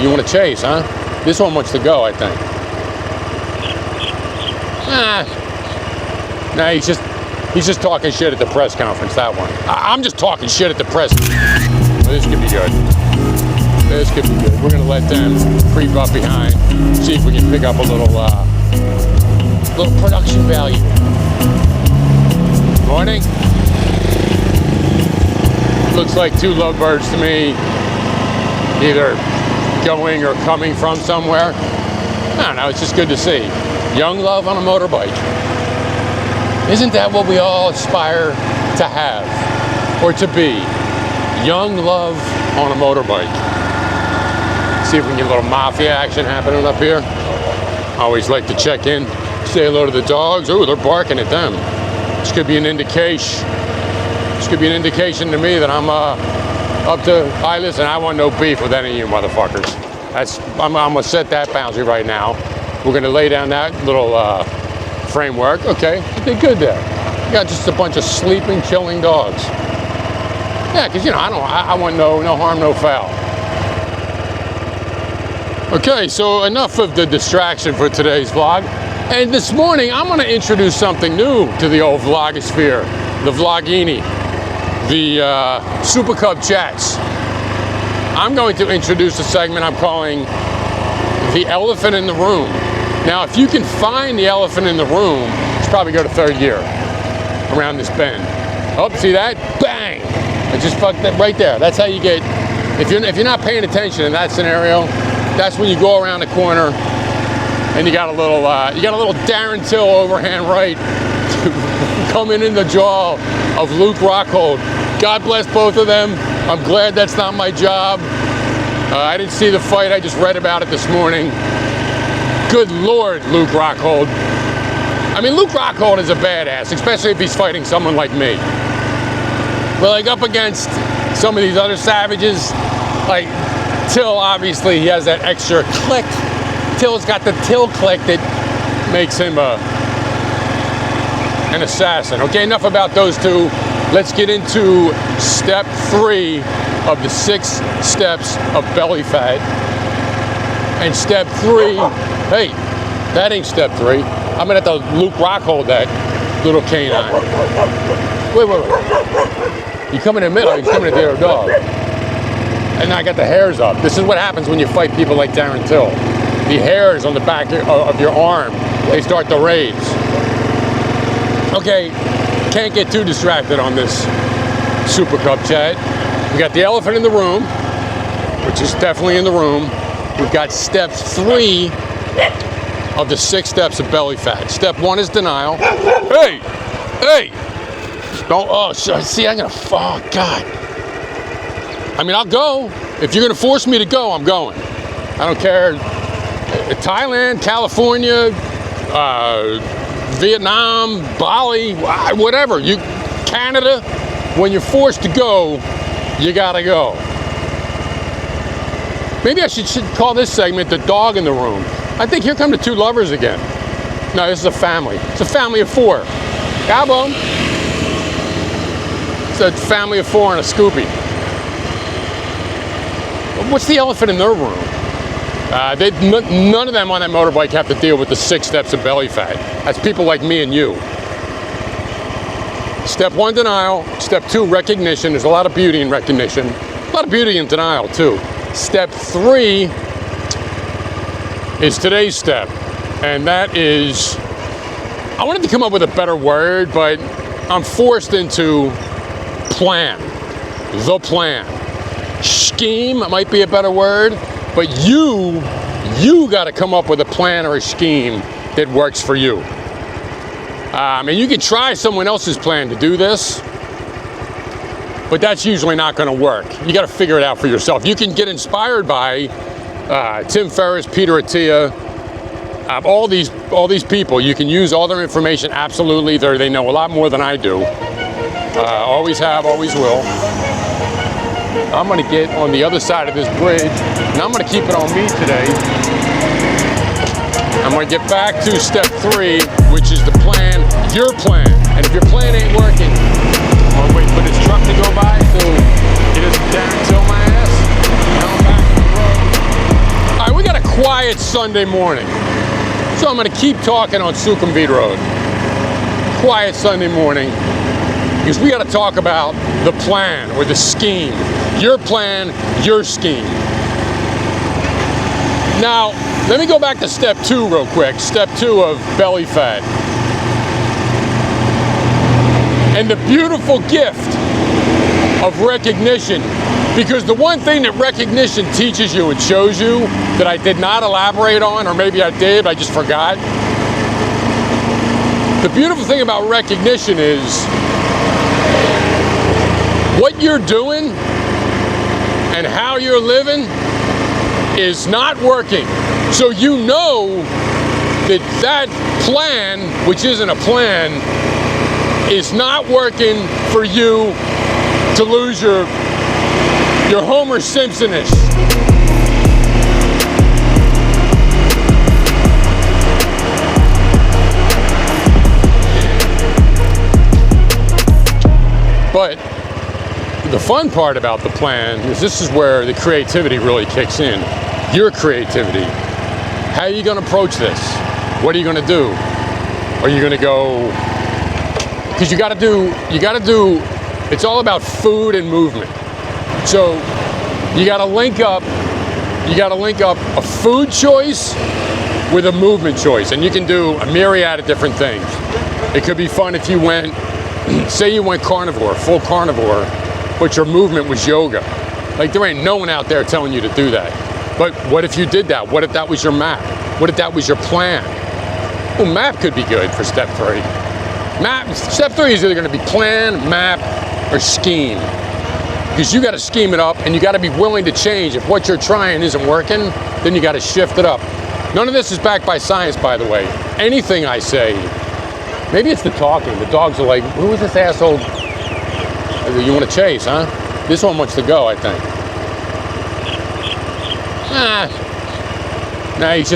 You want to chase, huh? This one wants to go, I think. Nah, he's just talking shit at the press conference, that one. I'm just talking shit at the press. This could be good. This could be good. We're gonna let them creep up behind, see if we can pick up a little production value. Morning. Looks like two lovebirds to me, either going or coming from somewhere. I don't know, it's just good to see. Young love on a motorbike. Isn't that what we all aspire to have or to be? Young love on a motorbike. See if we can get a little mafia action happening up here. Always like to check in, say hello to the dogs. Oh, they're barking at them. This could be an indication. This could be an indication to me that I'm up to, listen, I want no beef with any of you motherfuckers. I'm gonna set that boundary right now. We're gonna lay down that little framework. Okay, you did good there. You got just a bunch of sleeping, chilling dogs. Yeah, because you know, I want no harm, no foul. Okay, so enough of the distraction for today's vlog. And this morning, I'm gonna introduce something new to the old vlogosphere, the vlogini, the Super Cub chats. I'm going to introduce a segment I'm calling the elephant in the room. Now, if you can find the elephant in the room, it's probably go to third gear around this bend. Oh, see that? Bang! I just fucked that right there. That's how you get, if you're not paying attention in that scenario, that's when you go around the corner and you got a little Darren Till overhand right coming in the jaw of Luke Rockhold. God bless both of them. I'm glad that's not my job. I didn't see the fight. I just read about it this morning. Good Lord, Luke Rockhold. I mean, Luke Rockhold is a badass, especially if he's fighting someone like me. But like up against some of these other savages, like Till, obviously he has that extra click. Till's got the Till click that makes him an assassin. Okay, enough about those two. Let's get into step 3 of the 6 steps of belly fat. And step 3, hey, that ain't step 3. I'm gonna have to Luke Rockhold that little canine. Wait. You come in the middle, he's coming at the other dog. And I got the hairs up. This is what happens when you fight people like Darren Till. The hairs on the back of your arm, they start to raise. Okay, can't get too distracted on this Super Cub chat. We got the elephant in the room, which is definitely in the room. We've got step 3 of the 6 steps of belly fat. Step 1 is denial. Hey! Don't, oh, see, I'm gonna, oh, God. I mean, I'll go. If you're gonna force me to go, I'm going. I don't care. Thailand, California, Vietnam, Bali, whatever. Canada, when you're forced to go, you gotta go. Maybe I should call this segment the dog in the room. I think here come the 2 lovers again. No, this is a family. It's a family of 4. Cowbone. It's a family of 4 and a scoopy. What's the elephant in their room? None of them on that motorbike have to deal with the 6 steps of belly fat. That's people like me and you. Step 1, denial. Step 2, recognition. There's a lot of beauty in recognition. A lot of beauty in denial, too. Step 3 is today's step. And that is, I wanted to come up with a better word, but I'm forced into plan. The plan. Scheme might be a better word, but you got to come up with a plan or a scheme that works for you. And you can try someone else's plan to do this, but that's usually not going to work. You got to figure it out for yourself. You can get inspired by Tim Ferriss, Peter Attia, all these people. You can use all their information. Absolutely, they know a lot more than I do. Always have, always will. I'm going to get on the other side of this bridge, and I'm going to keep it on me today. I'm going to get back to step 3, which is the plan, your plan. And if your plan ain't working, I'm going to wait for this truck to go by so it doesn't Darren Till my ass. Now I'm back on the road. quiet Sunday morning. So I'm gonna keep talking on Sukhumvit Road. Quiet Sunday morning, because we gotta talk about the plan or the scheme. Your plan, your scheme. Now, let me go back to step 2 real quick. Step 2 of belly fat. And the beautiful gift of recognition. Because the one thing that recognition teaches you and shows you that I did not elaborate on, or maybe I did, I just forgot. The beautiful thing about recognition is what you're doing and how you're living is not working. So you know that that plan, which isn't a plan, is not working for you to lose your Homer Simpson-ish. But the fun part about the plan is this is where the creativity really kicks in. Your creativity. How are you going to approach this? What are you going to do? Are you going to go? Because you got to do. It's all about food and movement. So you got to link up. You got to link up a food choice with a movement choice, and you can do a myriad of different things. It could be fun if you went. Say you went carnivore, full carnivore, but your movement was yoga. Like, there ain't no one out there telling you to do that. But what if you did that? What if that was your map? What if that was your plan? Well, map could be good for step 3. Step 3 is either going to be plan, map, or scheme. Because you got to scheme it up, and you got to be willing to change. If what you're trying isn't working, then you got to shift it up. None of this is backed by science, by the way. Anything I say, maybe it's the talking. The dogs are like, who is this asshole you want to chase, huh? This one wants to go, I think. Nah, he's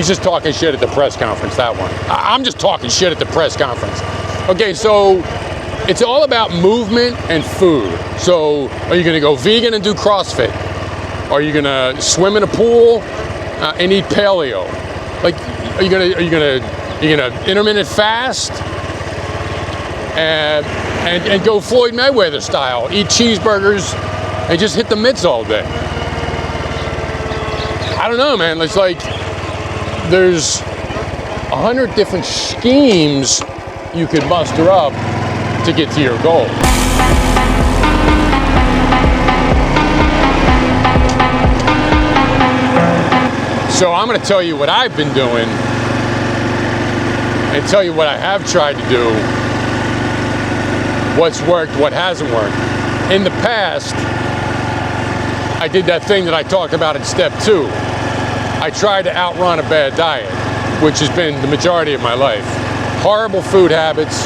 just talking shit at the press conference, that one. I'm just talking shit at the press conference. Okay, so it's all about movement and food. So are you gonna go vegan and do CrossFit? Are you gonna swim in a pool and eat paleo? Like, are you gonna intermittent fast and go Floyd Mayweather style, eat cheeseburgers and just hit the mitts all day? I don't know, man. It's like there's 100 different schemes you could muster up to get to your goal. So I'm going to tell you what I've been doing and tell you what I have tried to do, what's worked, what hasn't worked. In the past, I did that thing that I talked about in step 2. I tried to outrun a bad diet, which has been the majority of my life. Horrible food habits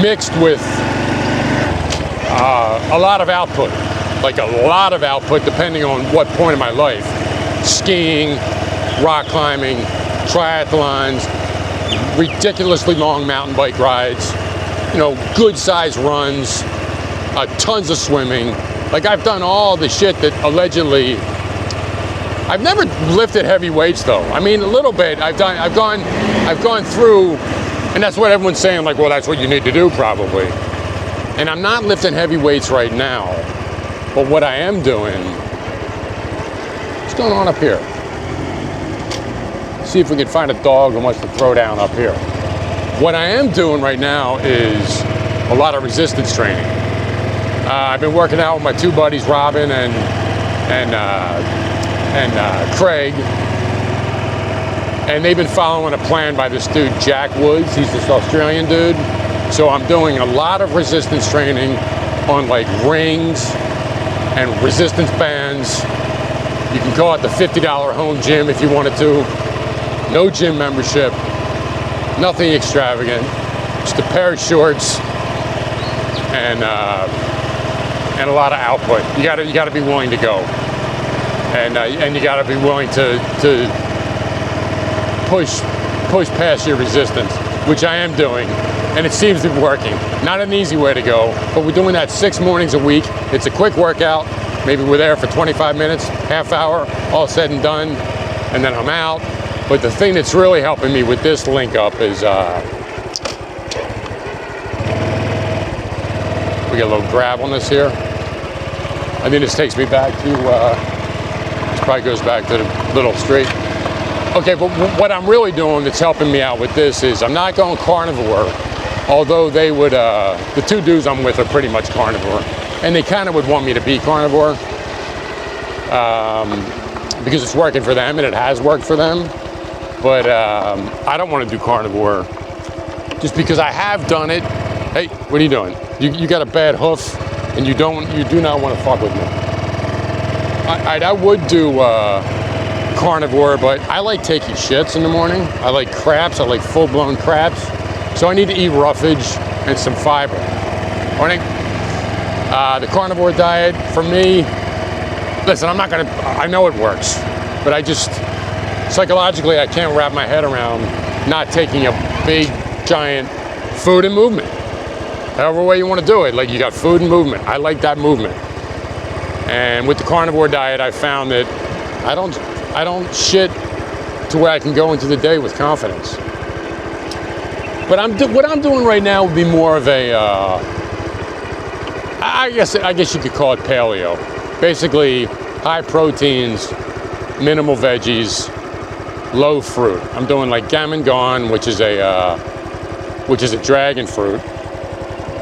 mixed with a lot of output, like a lot of output depending on what point of my life. Skiing, rock climbing, triathlons, ridiculously long mountain bike rides, good sized runs, tons of swimming. Like, I've done all the shit that allegedly. I've never lifted heavy weights though. I mean, a little bit. I've gone through, and that's what everyone's saying. Like, well, that's what you need to do probably. And I'm not lifting heavy weights right now. But what I am doing. What's going on up here? See if we can find a dog who wants to throw down up here. What I am doing right now is a lot of resistance training. I've been working out with my 2 buddies, Robin and Craig, and they've been following a plan by this dude, Jack Woods. He's this Australian dude. So I'm doing a lot of resistance training on like rings and resistance bands. You can call it the $50 home gym if you wanted to. No gym membership, nothing extravagant, just a pair of shorts and a lot of output. You gotta be willing to go, and you gotta be willing to push past your resistance, which I am doing, and it seems to be working. Not an easy way to go, but we're doing that 6 mornings a week. It's a quick workout. Maybe we're there for 25 minutes, half hour, all said and done, and then I'm out. But the thing that's really helping me with this link up is we get a little gravelness here. I think this takes me back to, this probably goes back to the little straight. Okay, but what I'm really doing that's helping me out with this is I'm not going carnivore, although they would, the two dudes I'm with are pretty much carnivore, and they kind of would want me to be carnivore because it's working for them and it has worked for them. But I don't want to do carnivore just because I have done it. Hey, what are you doing? You got a bad hoof and you do not want to fuck with me. I would do carnivore, but I like taking shits in the morning. I like craps. I like full-blown craps. So I need to eat roughage and some fiber. Morning. The carnivore diet for me, listen, I know it works, but I just, psychologically, I can't wrap my head around not taking a big, giant food and movement. However way you want to do it, like you got food and movement. I like that movement. And with the carnivore diet, I found that I don't shit to where I can go into the day with confidence. But what I'm doing right now would be more of a, I guess you could call it paleo. Basically, high proteins, minimal veggies, low fruit. I'm doing like gammon gone, which is a dragon fruit.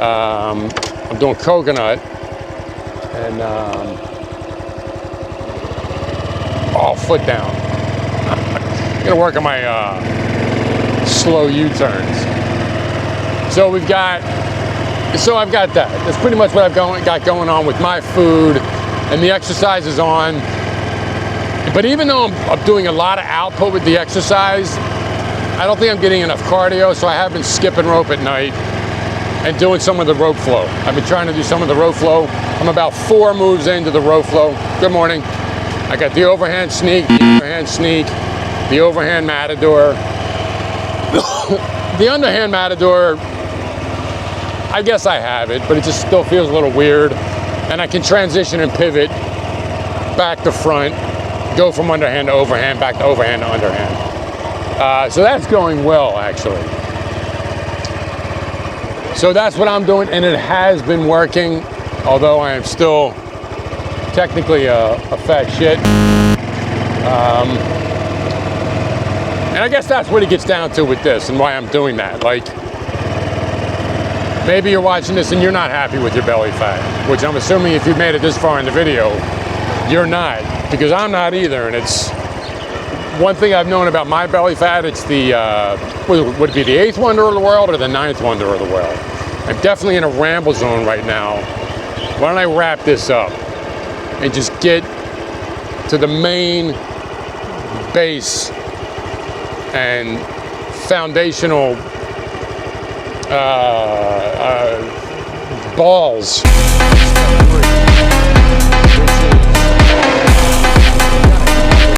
I'm doing coconut and foot down. I'm gonna work on my slow U-turns. So I've got that. That's pretty much what I've got going on with my food, and the exercise is on. But even though I'm doing a lot of output with the exercise, I don't think I'm getting enough cardio, so I have been skipping rope at night and doing some of the rope flow. I've been trying to do some of the rope flow. I'm about 4 moves into the rope flow. Good morning. I got the overhand sneak, the overhand matador. The underhand matador, I guess I have it, but it just still feels a little weird. And I can transition and pivot back to front, go from underhand to overhand, back to overhand to underhand. So that's going well, actually. So that's what I'm doing, and it has been working, although I am still technically a fat shit. And I guess that's what it gets down to with this and why I'm doing that. Like, maybe you're watching this and you're not happy with your belly fat, which I'm assuming if you've made it this far in the video, you're not, because I'm not either. And it's one thing I've known about my belly fat, it's the, would it be the 8th wonder of the world or the 9th wonder of the world? I'm definitely in a ramble zone right now. Why don't I wrap this up and just get to the main base and foundational balls.